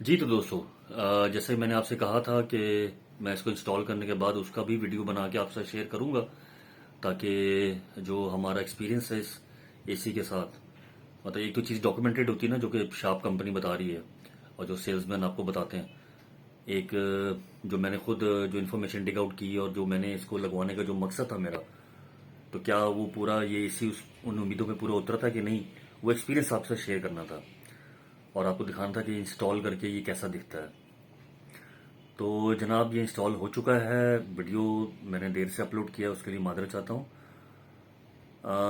जी तो दोस्तों, जैसे मैंने आपसे कहा था कि मैं इसको इंस्टॉल करने के बाद उसका भी वीडियो बना के आपसे शेयर करूंगा, ताकि जो हमारा एक्सपीरियंस है इस एसी के साथ, मतलब एक तो चीज़ डॉक्यूमेंटेड होती है ना, जो कि शार्प कंपनी बता रही है और जो सेल्समैन आपको बताते हैं। एक जो मैंने खुद जो इन्फॉर्मेशन डिग आउट की और जो मैंने इसको लगवाने का जो मकसद था मेरा, तो क्या वो पूरा ये एसी उन उम्मीदों में पूरा उतरा था कि नहीं, वो एक्सपीरियंस आपसे शेयर करना था और आपको दिखाना था कि इंस्टॉल करके ये कैसा दिखता है। तो जनाब, ये इंस्टॉल हो चुका है। वीडियो मैंने देर से अपलोड किया, उसके लिए माजरत चाहता हूँ।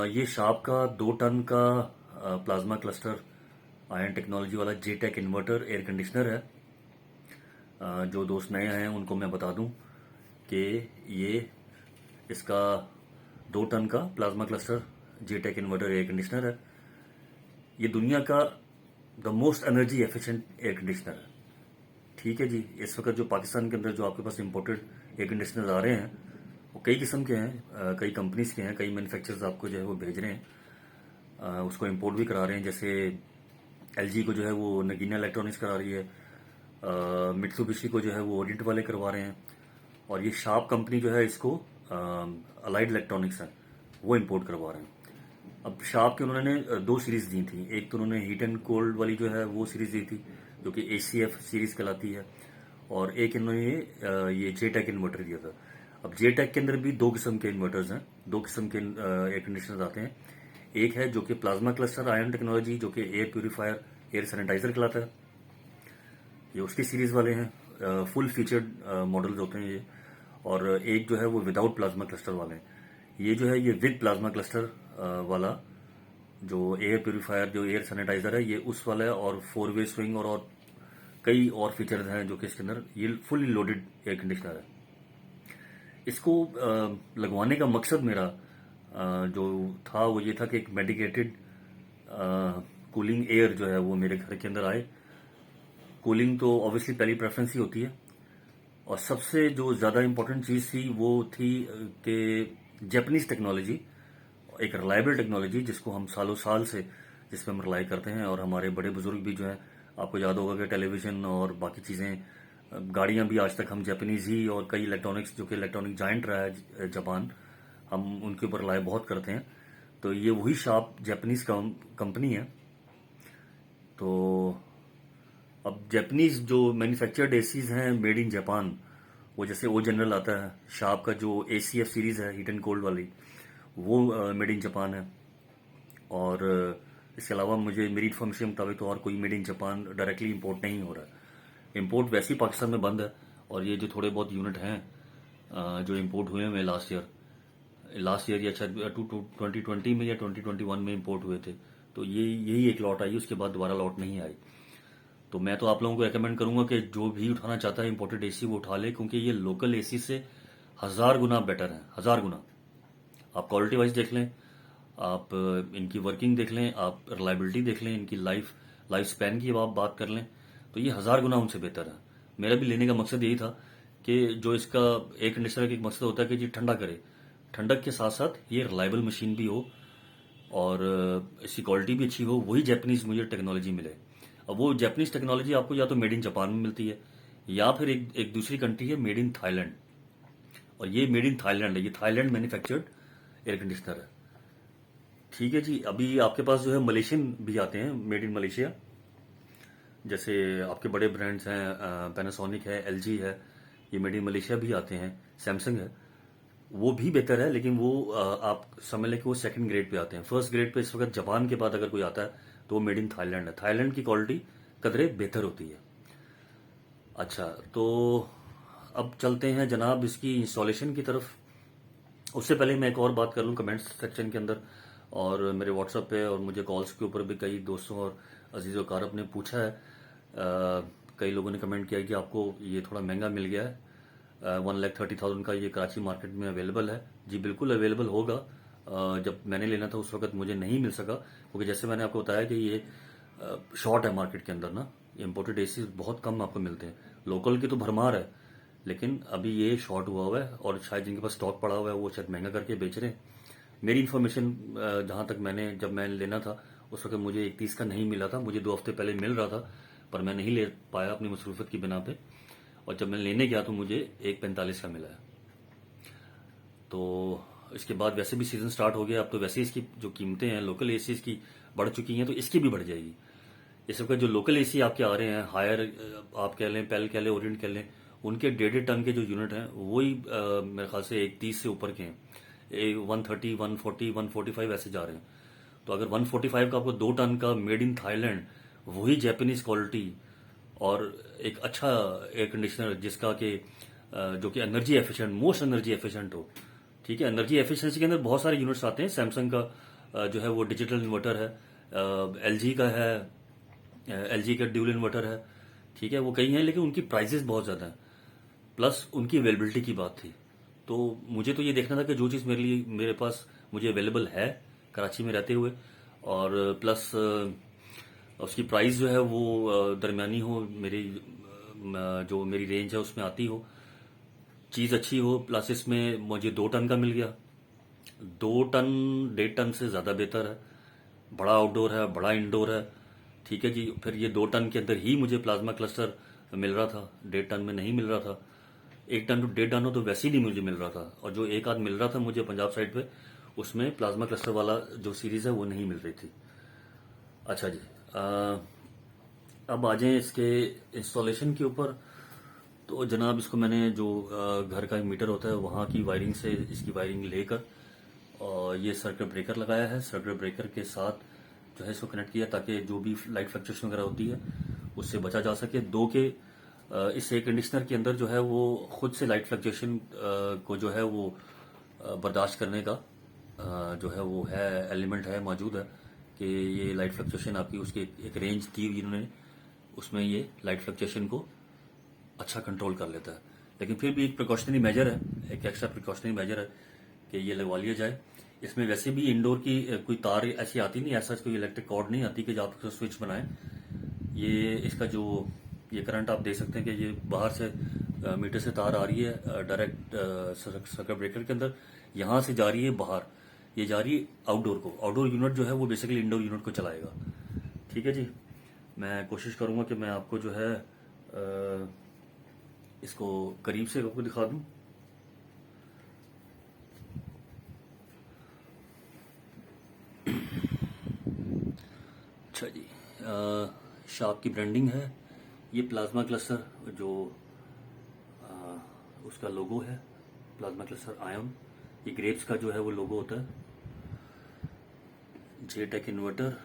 ये शार्प का 2 टन का प्लाज्मा क्लस्टर आयन टेक्नोलॉजी वाला जेटेक इन्वर्टर एयर कंडीशनर है। जो दोस्त नए हैं उनको मैं बता दूं कि ये इसका 2 टन का प्लाज्मा क्लस्टर जेटेक इन्वर्टर एयर कंडीशनर है। ये दुनिया का the most energy efficient air conditioner है। ठीक है जी। इस वक्त जो पाकिस्तान के अंदर जो आपके पास इंपोर्टेड एयर कंडीशनर आ रहे हैं, वो कई किस्म के हैं, कई कंपनीज के हैं, कई मैन्युफैक्चरर्स आपको जो है वो भेज रहे हैं, उसको इंपोर्ट भी करा रहे हैं। जैसे एलजी को जो है वो नगीना इलेक्ट्रॉनिक्स करा रही है, मित्सुबिशी को जो है वो ओरिएंट वाले करवा रहे हैं, और ये शार्प कंपनी जो है इसको अलाइड इलेक्ट्रॉनिक्स है वो इंपोर्ट करवा रहे हैं। अब शार्प के उन्होंने 2 सीरीज दी थी। एक तो उन्होंने हीट एंड कोल्ड वाली जो है वो सीरीज दी थी, जो कि एसीएफ सीरीज कहलाती है, और एक इन्होंने ये जे टेक इन्वर्टर दिया था। अब जे टेक के अंदर भी 2 किस्म के इन्वर्टर्स हैं, 2 किस्म के एयर कंडीशनर आते हैं। एक है जो कि प्लाज्मा क्लस्टर आयन टेक्नोलॉजी, जो कि एयर प्यूरिफायर एयर सैनिटाइजर कहलाता है, ये उसकी सीरीज वाले हैं, फुल फीचर्ड मॉडल्स होते हैं ये। और एक जो है वो विदाउट प्लाज्मा क्लस्टर वाले हैं। ये जो है ये विद प्लाज्मा क्लस्टर वाला जो एयर प्यूरिफायर जो एयर सैनिटाइजर है, ये उस वाला है, और 4 वे स्विंग और कई और फीचर्स हैं जो कि इसके अंदर, ये फुली लोडेड एयर कंडीशनर है। इसको लगवाने का मकसद मेरा जो था वो ये था कि एक मेडिकेटेड कूलिंग एयर जो है वो मेरे घर के अंदर आए। कूलिंग तो ऑब्वियसली पहली प्रेफरेंस ही होती है, और सबसे जो ज़्यादा इंपॉर्टेंट चीज़ थी वो थी कि जापानीज टेक्नोलॉजी, एक रिलायबल टेक्नोलॉजी जिसको हम सालों साल से जिस पे हम रिलाई करते हैं, और हमारे बड़े बुजुर्ग भी जो हैं, आपको याद होगा कि टेलीविज़न और बाकी चीज़ें, गाड़ियां भी आज तक हम जापानीज ही, और कई इलेक्ट्रॉनिक्स जो कि इलेक्ट्रॉनिक जाइंट रहा है जापान, हम उनके ऊपर रिलाई बहुत करते हैं। तो ये वही शार्प जापानीज कंपनी है। तो अब जापानीज जो मैन्युफैक्चर्ड एसीज हैं मेड इन जापान, वो जैसे ओ जनरल आता है, शार्प का जो एसीएफ सीरीज है हीट एंड कोल्ड वाली, वो मेड इन जापान है। और इसके अलावा मुझे मेरी इन्फॉर्मेशन के मुताबिक तो और कोई made in Japan directly import नहीं हो रहा है। इंपोर्ट वैसे ही पाकिस्तान में बंद है, और ये जो थोड़े बहुत यूनिट हैं जो इंपोर्ट हुए हैं लास्ट ईयर या शायद 2020 में या 2021 में इंपोर्ट हुए थे, तो ये यही एक लॉट आई, उसके बाद दोबारा लॉट नहीं आई। तो मैं तो आप लोगों को रेकमेंड करूंगा कि जो भी उठाना चाहता है इंपोर्टेड एसी वो उठा ले, क्योंकि ये लोकल एसी से 1000 गुना बेटर है, 1000 गुना। आप क्वालिटी वाइज देख लें, आप इनकी वर्किंग देख लें, आप रिलायबिलिटी देख लें, इनकी लाइफ स्पैन की आप बात कर लें, तो ये 1000 गुना उनसे बेहतर है। मेरा भी लेने का मकसद यही था कि जो इसका एयर कंडीशनर का एक मकसद होता है कि जी ठंडा करे, ठंडक के साथ साथ ये रिलायबल मशीन भी हो, और इसकी क्वालिटी भी अच्छी हो, वही जापानीज मुझे टेक्नोलॉजी मिले। अब वो जापानीज टेक्नोलॉजी आपको या तो मेड इन जापान में मिलती है, या फिर एक दूसरी कंट्री है मेड इन थाईलैंड, और ये मेड इन थाईलैंड है, ये थाईलैंड मैन्युफैक्चर्ड एयर कंडीशनर है। ठीक है जी। अभी आपके पास जो है मलेशियन भी आते हैं, मेड इन मलेशिया, जैसे आपके बड़े ब्रांड्स हैं, पैनासोनिक है, एलजी है, ये मेड इन मलेशिया भी आते हैं, सैमसंग है, वो भी बेहतर है, लेकिन वो आप समझ लें कि वो सेकंड ग्रेड पे आते हैं। फर्स्ट ग्रेड पे इस वक्त जापान के बाद अगर कोई आता है तो वो मेड इन थाईलैंड है। थाईलैंड की क्वालिटी कदरे बेहतर होती है। अच्छा, तो अब चलते हैं जनाब इसकी इंस्टॉलेशन की तरफ। उससे पहले मैं एक और बात कर लूँ, कमेंट्स सेक्शन के अंदर और मेरे व्हाट्सएप पे और मुझे कॉल्स के ऊपर भी कई दोस्तों और अजीज़ कारब ने पूछा है, कई लोगों ने कमेंट किया कि आपको ये थोड़ा महंगा मिल गया है, 1,30,000 का ये कराची मार्केट में अवेलेबल है। जी बिल्कुल अवेलेबल होगा। जब मैंने लेना था उस वक्त मुझे नहीं मिल सका, क्योंकि जैसे मैंने आपको बताया कि ये शॉर्ट है मार्केट के अंदर ना, इम्पोर्टेड एसी बहुत कम आपको मिलते हैं। लोकल की तो भरमार है, लेकिन अभी ये शॉर्ट हुआ है, और शायद जिनके पास स्टॉक पड़ा हुआ है वो शायद महंगा करके बेच रहे हैं। मेरी इन्फॉर्मेशन जहां तक जब मैं लेना था उस वक्त मुझे 31 का नहीं मिला था, मुझे 2 हफ्ते पहले मिल रहा था पर मैं नहीं ले पाया अपनी मसरूफियत की बिना पे, और जब मैं लेने गया तो मुझे 145 का मिला है। तो इसके बाद वैसे भी सीज़न स्टार्ट हो गया, अब तो वैसे ही इसकी जो कीमतें हैं लोकल एसीज की बढ़ चुकी हैं, तो इसकी भी बढ़ जाएगी। इस वक्त जो लोकल एसी आपके आ रहे हैं हायर, आप कह लें पेल कह लें ओरिएंट कह लें, उनके 1.5 टन के जो यूनिट हैं वही मेरे ख्याल से 130 से ऊपर के हैं। 130, 140, 145 ऐसे जा रहे हैं। तो अगर 145 का आपको 2 टन का मेड इन थाईलैंड, वही जापानीज क्वालिटी और एक अच्छा एयर कंडीशनर जिसका कि जो कि energy efficient, most energy efficient हो, ठीक है। एनर्जी एफिशिएंसी के अंदर बहुत सारे यूनिट्स आते हैं। सैमसंग का जो है वो डिजिटल इन्वर्टर है, एलजी का है, एलजी का ड्यूल इन्वर्टर है, ठीक है। वो कई हैं लेकिन उनकी प्राइसेस बहुत ज़्यादा हैं, प्लस उनकी अवेलेबिलिटी की बात थी। तो मुझे तो ये देखना था कि जो चीज़ मेरे पास मुझे अवेलेबल है कराची में रहते हुए, और प्लस उसकी प्राइस जो है वो दरमियानी हो, मेरी जो मेरी रेंज है उसमें आती हो, चीज़ अच्छी हो, प्लस इसमें मुझे 2 टन का मिल गया। 2 टन 1.5 टन से ज़्यादा बेहतर है। बड़ा आउटडोर है, बड़ा इंडोर है, ठीक है जी। फिर ये 2 टन के अंदर ही मुझे प्लाज्मा क्लस्टर मिल रहा था, 1.5 टन में नहीं मिल रहा था। 1 टन to 1.5 टन हो तो वैसे ही नहीं मुझे मिल रहा था, और जो एक आध मिल रहा था मुझे पंजाब साइड पे, उसमें प्लाज्मा क्लस्टर वाला जो सीरीज है वो नहीं मिल रही थी। अच्छा जी, अब आ जाएं इसके इंस्टॉलेशन के ऊपर। तो जनाब इसको मैंने जो घर का मीटर होता है वहाँ की वायरिंग से इसकी वायरिंग लेकर और ये सर्किट ब्रेकर लगाया है। सर्किट ब्रेकर के साथ जो है इसको कनेक्ट किया ताकि जो भी लाइट फ्लक्चुएशन वगैरह होती है उससे बचा जा सके। इस एयर कंडीशनर के अंदर जो है वो खुद से लाइट फ्लक्चुएशन को जो है वो बर्दाश्त करने का जो है वो है एलिमेंट है मौजूद है कि ये लाइट फ्लक्चुएशन आपकी उसकी एक रेंज दी हुई इन्होंने, उसमें ये लाइट फ्लक्चुएशन को अच्छा कंट्रोल कर लेता है। लेकिन फिर भी एक प्रिकॉशनरी मेजर है, एक एक्स्ट्रा प्रिकॉशनरी मेजर है कि ये लगवा लिया जाए। इसमें वैसे भी इंडोर की कोई तार ऐसी आती नहीं, ऐसा कोई इलेक्ट्रिक कॉर्ड नहीं आती कि जो आप उसका स्विच बनाएं। ये इसका जो ये करंट आप देख सकते हैं कि ये बाहर से मीटर से तार आ रही है डायरेक्ट सर्किट ब्रेकर के अंदर, यहाँ से जा रही है बाहर, ये जा रही है आउटडोर को। आउटडोर यूनिट जो है वो बेसिकली इंडोर यूनिट को चलाएगा, ठीक है जी। मैं कोशिश करूंगा कि मैं आपको जो है इसको करीब से आपको दिखा दूं। अच्छा जी, शार्प की ब्रांडिंग है। ये प्लाज्मा क्लस्टर जो उसका लोगो है, प्लाज्मा क्लस्टर आयन, ये ग्रेप्स का जो है वो लोगो होता है। जेटेक इन्वर्टर,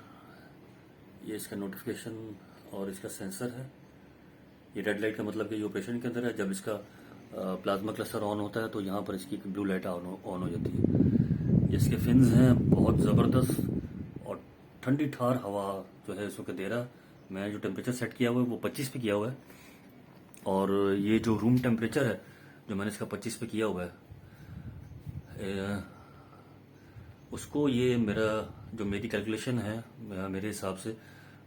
ये इसका नोटिफिकेशन और इसका सेंसर है। ये रेड लाइट का मतलब कि ये ऑपरेशन के अंदर है। जब इसका प्लाज्मा क्लस्टर ऑन होता है तो यहाँ पर इसकी ब्लू लाइट ऑन हो जाती है। ये इसके फिन्स हैं बहुत ज़बरदस्त, और ठंडी ठार हवा जो है इसको दे रहा है। मैं जो टेम्परेचर सेट किया हुआ है वो 25 पे किया हुआ है, और ये जो रूम टेम्परेचर है जो मैंने इसका 25 पे किया हुआ है, उसको ये मेरी कैलकुलेशन है मेरे हिसाब से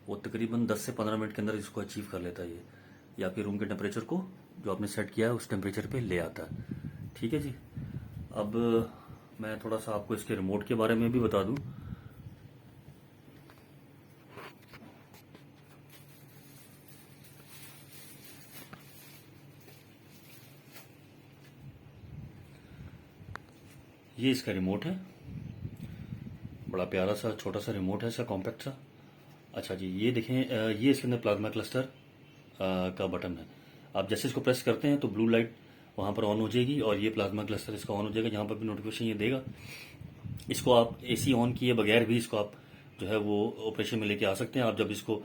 वो तकरीबन 10 से 15 मिनट के अंदर इसको अचीव कर लेता है। ये आपके रूम के टेम्परेचर को जो आपने सेट किया है उस टेम्परेचर पे ले आता है, ठीक है जी। अब मैं थोड़ा सा आपको इसके रिमोट के बारे में भी बता दूं। ये इसका रिमोट है, बड़ा प्यारा सा छोटा सा रिमोट है, इसका कॉम्पैक्ट सा। अच्छा जी, ये देखें, ये इसके अंदर प्लाज्मा क्लस्टर का बटन है। आप जैसे इसको प्रेस करते हैं तो ब्लू लाइट वहाँ पर ऑन हो जाएगी, और ये प्लाज्मा क्लस्टर इसका ऑन हो जाएगा। जहाँ पर भी नोटिफिकेशन ये देगा, इसको आप एसी ऑन किए बगैर भी इसको आप जो है वो ऑपरेशन में लेके आ सकते हैं। आप जब इसको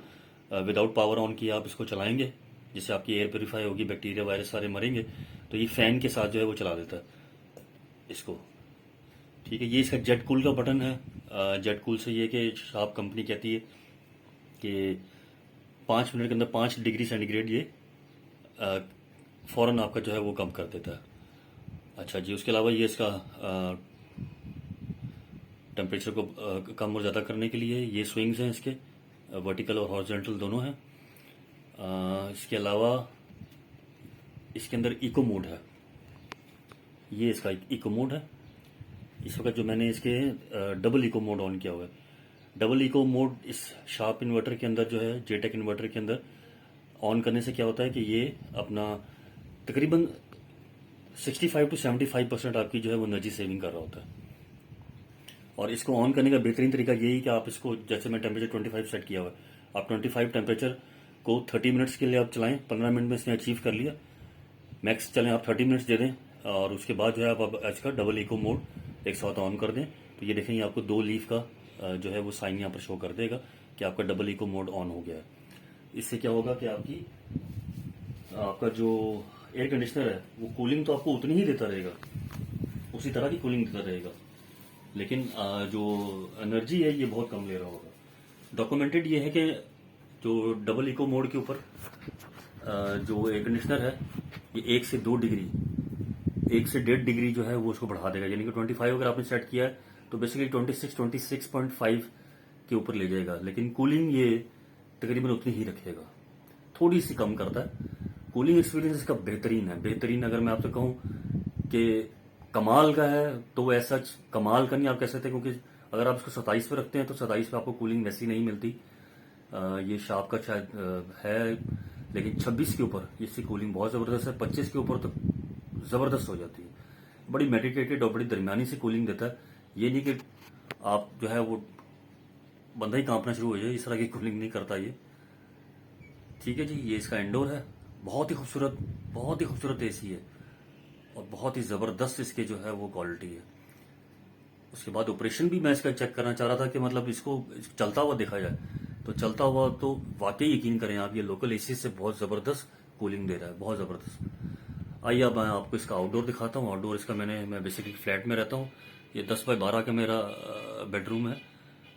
विदाउट पावर ऑन किया आप इसको चलाएंगे, जिससे आपकी एयर प्योरीफाई होगी, बैक्टीरिया वायरस सारे मरेंगे, तो ये फैन के साथ जो है वो चला देता है इसको, ठीक है। ये इसका जेट कूल का बटन है। जेट कूल से ये कि शार्प कंपनी कहती है कि 5 मिनट के अंदर 5 डिग्री सेंटीग्रेड ये फ़ौरन आपका जो है वो कम कर देता है। अच्छा जी, उसके अलावा ये इसका टेम्परेचर को कम और ज़्यादा करने के लिए ये स्विंग्स हैं इसके, वर्टिकल और हॉरिजॉन्टल दोनों हैं। इसके अलावा इसके अंदर इको मोड है, ये इसका इको मोड है। इस वक्त जो मैंने इसके डबल इको मोड ऑन किया हुआ है। डबल इको मोड इस शार्प इन्वर्टर के अंदर जो है, जेटेक इन्वर्टर के अंदर ऑन करने से क्या होता है कि ये अपना तकरीबन 65 to 75% आपकी जो है वो एनर्जी सेविंग कर रहा होता है। और इसको ऑन करने का बेहतरीन तरीका यही कि आप इसको, जैसे मैं टेम्परेचर 25 सेट किया हुआ है, आप 25 टेम्परेचर को 30 मिनट्स के लिए आप चलाएं। 15 मिनट में इसने अचीव कर लिया, मैक्स चलें आप 30 मिनट्स दे दें, और उसके बाद जो है आप इसका डबल इको मोड एक साथ ऑन कर दें। तो ये देखें, आपको 2 लीफ का जो है वो साइन यहाँ पर शो कर देगा कि आपका डबल इको मोड ऑन हो गया है। इससे क्या होगा कि आपका जो एयर कंडीशनर है वो कूलिंग तो आपको उतनी ही देता रहेगा, उसी तरह की कूलिंग देता रहेगा, लेकिन जो एनर्जी है ये बहुत कम ले रहा होगा। डॉक्यूमेंटेड ये है कि जो डबल इको मोड के ऊपर जो एयर कंडीशनर है ये 1 से 2 डिग्री, 1 से 1.5 डिग्री जो है वो उसको बढ़ा देगा। यानी कि 25 अगर आपने सेट किया है तो बेसिकली 26.5 के ऊपर ले जाएगा, लेकिन कूलिंग ये तकरीबन उतनी ही रखेगा, थोड़ी सी कम करता है। कूलिंग एक्सपीरियंस इसका बेहतरीन है, बेहतरीन। अगर मैं आपसे कहूँ कि कमाल का है तो ऐसा कमाल का नहीं आप कह सकते, क्योंकि अगर आप इसको 27 पे रखते हैं तो 27 पे आपको कूलिंग वैसी नहीं मिलती। ये शार्प का शायद है, लेकिन 26 के ऊपर इसकी कूलिंग बहुत ज़बरदस्त है। 25 के ऊपर तो ज़बरदस्त हो जाती है, बड़ी मेडिकेटेड और बड़ी दरमियानी सी कूलिंग देता है। ये नहीं कि आप जो है वो बंदा ही कांपना शुरू हो जाए, इस तरह की कूलिंग नहीं करता ये। ठीक है जी, ये इसका इंडोर है, बहुत ही खूबसूरत एसी है और बहुत ही ज़बरदस्त इसके जो है वो क्वालिटी है। उसके बाद ऑपरेशन भी मैं इसका चेक करना चाह रहा था कि मतलब इसको चलता हुआ देखा जाए, तो चलता हुआ तो वाकई यकीन करें आप, ये लोकल एसी से बहुत ज़बरदस्त कूलिंग दे रहा है, बहुत ज़बरदस्त। आइए अब मैं आपको इसका आउटडोर दिखाता हूँ। आउटडोर इसका मैं बेसिकली फ्लैट में रहता हूँ। ये 10 बाय 12 का मेरा बेडरूम है,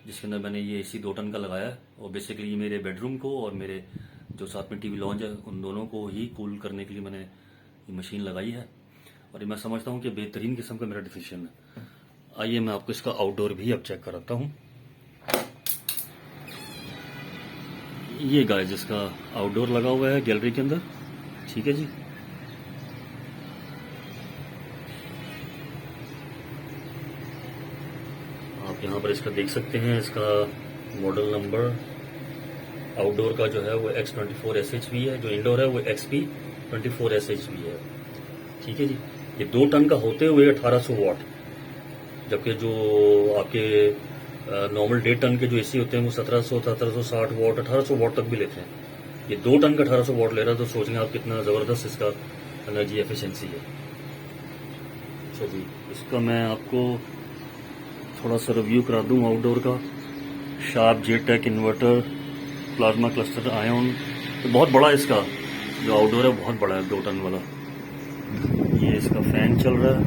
जिसके अंदर मैंने ये एसी 2 टन का लगाया है। और बेसिकली ये मेरे बेडरूम को और मेरे जो साथ में टीवी लॉन्ज है उन दोनों को ही कूल करने के लिए मैंने ये मशीन लगाई है, और ये मैं समझता हूँ कि बेहतरीन किस्म का मेरा डिसीजन है। आइए मैं आपको इसका आउटडोर भी अब चेक कराता हूँ। ये गाइस इसका आउटडोर लगा हुआ है गैलरी के अंदर। ठीक है जी, आप यहाँ पर इसका देख सकते हैं, इसका मॉडल नंबर आउटडोर का जो है वो X24 SHV है, जो इंडोर है वो XP24 SHV है। ठीक है जी, ये 2 टन का होते हुए 1800 वाट, जबकि जो आपके नॉर्मल 1.5 टन के जो एसी होते हैं वो 1760 वाट 1800 वाट तक भी लेते हैं। ये 2 टन का 1800 वाट ले रहा है, तो सोच लें आप कितना ज़बरदस्त इसका एनर्जी एफिशिएंसी है। अच्छा जी, इसका मैं आपको थोड़ा सा रिव्यू करा दूँ आउटडोर का। Sharp J-Tech inverter, plasma cluster ion, तो बहुत बड़ा इसका जो आउटडोर है बहुत बड़ा है, 2 टन वाला। ये इसका फैन चल रहा है,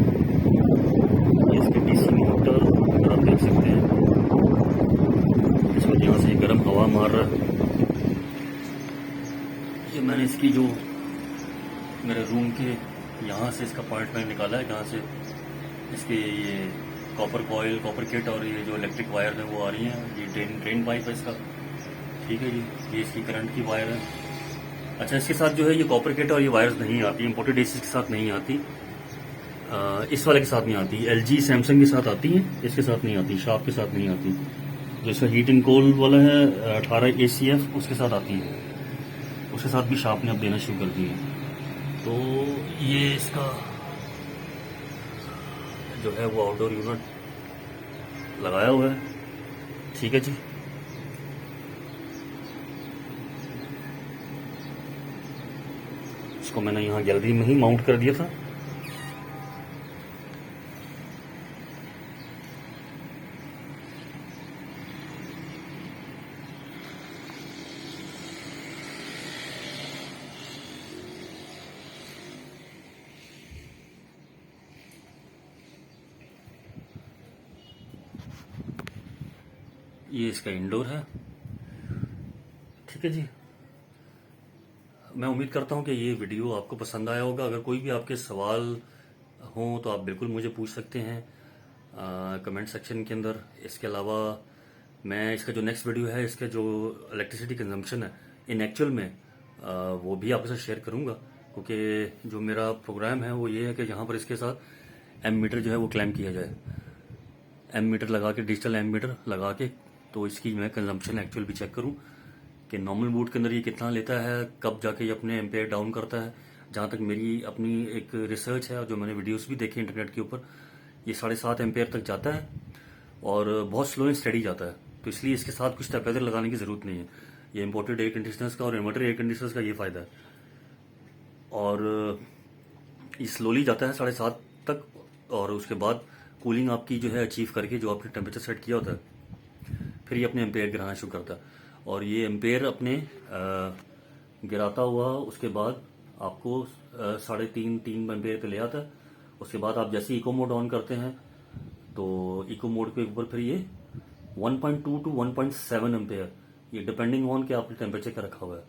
ये इसकी डीसी मोटर अगर आप देख सकते हैं, इसको यहाँ से गर्म हवा मार रहा है। ये मैंने इसकी जो मेरे रूम के यहाँ से इसका पॉइंट मैंने निकाला है, जहाँ से इसके ये कॉपर कॉइल, कॉपर किट और ये जो इलेक्ट्रिक वायर है वो आ रही हैं। ये ड्रेन पाइप है इसका। ठीक है जी, ये इसकी करंट की वायर है। अच्छा, इसके साथ जो है ये कॉपर किट और ये वायर्स नहीं आती, इंपोर्टेड एसी के साथ नहीं आती, इस वाले के साथ नहीं आती। LG सैमसंग के साथ आती हैं, इसके साथ नहीं आती, शार्प के साथ नहीं आती। जो इसका हीट एंड कोल्ड वाला है 18 ACF, उसके साथ आती है, उसके साथ भी शार्प ने अब देना शुरू कर दी है। तो ये इसका जो है वो आउटडोर यूनिट लगाया हुआ है। ठीक है जी, इसको मैंने यहाँ गैलरी में ही माउंट कर दिया था। ये इसका इंडोर है। ठीक है जी, मैं उम्मीद करता हूँ कि ये वीडियो आपको पसंद आया होगा। अगर कोई भी आपके सवाल हों तो आप बिल्कुल मुझे पूछ सकते हैं कमेंट सेक्शन के अंदर। इसके अलावा मैं इसका जो नेक्स्ट वीडियो है, इसका जो इलेक्ट्रिसिटी कंजम्पशन है इन एक्चुअल में, वो भी आपके साथ शेयर करूँगा, क्योंकि जो मेरा प्रोग्राम है वो ये है कि यहाँ पर इसके साथ एम मीटर जो है वो क्लेम किया जाए। एम मीटर लगा के, डिजिटल एम मीटर लगा के, तो इसकी मैं कंजम्पशन एक्चुअल भी चेक करूँ कि नॉर्मल बूट के अंदर ये कितना लेता है, कब जाके ये अपने एम्पेयर डाउन करता है। जहाँ तक मेरी अपनी एक रिसर्च है और जो मैंने वीडियोस भी देखी इंटरनेट के ऊपर, ये 7.5 एम्पेयर तक जाता है और बहुत स्लो एंड स्टेडी जाता है। तो इसलिए इसके साथ कुछ स्टेबलाइजर लगाने की ज़रूरत नहीं है। ये इम्पोर्टेड एयर कंडीशनर्स का और इन्वर्टर एयर कंडीशनर्स का ये फ़ायदा है। और ये स्लोली जाता है 7.5 तक, और उसके बाद कूलिंग आपकी जो है अचीव करके जो आपने टेम्परेचर सेट किया होता है, फिर ये अपने एम्पेयर गिराना शुरू करता है। और ये एम्पेयर अपने गिराता हुआ उसके बाद आपको 3.5 एम्पेयर पे ले आता है। उसके बाद आप जैसे इको मोड ऑन करते हैं तो इको मोड के ऊपर फिर ये 1.2 टू 1.7 एम्पेयर, ये डिपेंडिंग ऑन कि आपने टेम्परेचर क्या रखा हुआ है।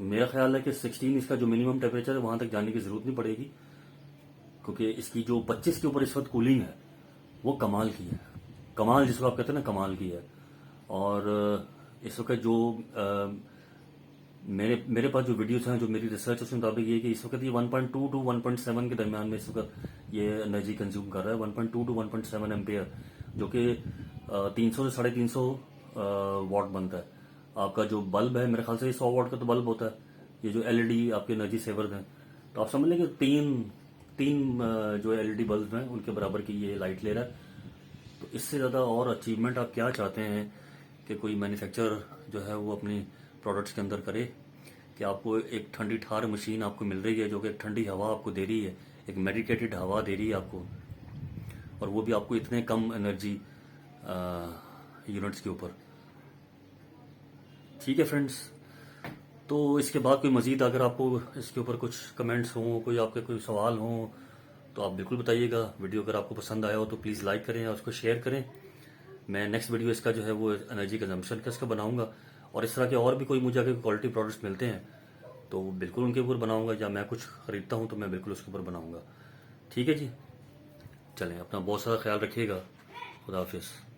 मेरा ख्याल है कि 16 इसका जो मिनिमम टेम्परेचर है वहां तक जाने की जरूरत नहीं पड़ेगी, क्योंकि इसकी जो 25 के ऊपर इस वक्त कूलिंग है वो कमाल की है। कमाल जिसको आप कहते हैं ना, कमाल की है। और इस वक्त जो मेरे पास जो वीडियोस हैं, जो मेरी रिसर्च है उसके मुताबिक ये कि इस वक्त ये 1.2 टू 1.7 के दरमियान में इस वक्त ये एनर्जी कंज्यूम कर रहा है। 1.2 टू 1.7 एम्पेयर, जो कि 300 से 350 वाट बनता है। आपका जो बल्ब है, मेरे ख्याल से 100 वाट का तो बल्ब होता है। ये जो एलईडी आपके एनर्जी सेवर्स हैं, तो आप समझ लें कि तीन जो एलईडी बल्ब हैं उनके बराबर की ये लाइट ले रहा है। तो इससे ज़्यादा और अचीवमेंट आप क्या चाहते हैं कि कोई मैन्युफैक्चरर जो है वो अपनी प्रोडक्ट्स के अंदर करे, कि आपको एक ठंडी ठार मशीन आपको मिल रही है जो कि एक ठंडी हवा आपको दे रही है, एक मेडिकेटेड हवा दे रही है आपको, और वो भी आपको इतने कम एनर्जी यूनिट्स के ऊपर। ठीक है फ्रेंड्स, तो इसके बाद कोई मज़ीद अगर आपको इसके ऊपर कुछ कमेंट्स हों, कोई आपके कोई सवाल हों, तो आप बिल्कुल बताइएगा। वीडियो अगर आपको पसंद आया हो तो प्लीज़ लाइक करें और उसको शेयर करें। मैं नेक्स्ट वीडियो इसका जो है वो एनर्जी कंजम्पशन का इसका बनाऊंगा, और इस तरह के और भी कोई मुझे अगर क्वालिटी प्रोडक्ट्स मिलते हैं तो बिल्कुल उनके ऊपर बनाऊंगा, या मैं कुछ ख़रीदता हूँ तो मैं बिल्कुल उसके ऊपर बनाऊंगा। ठीक है जी, चलें, अपना बहुत सारा ख्याल रखिएगा। खुदा हाफिज़।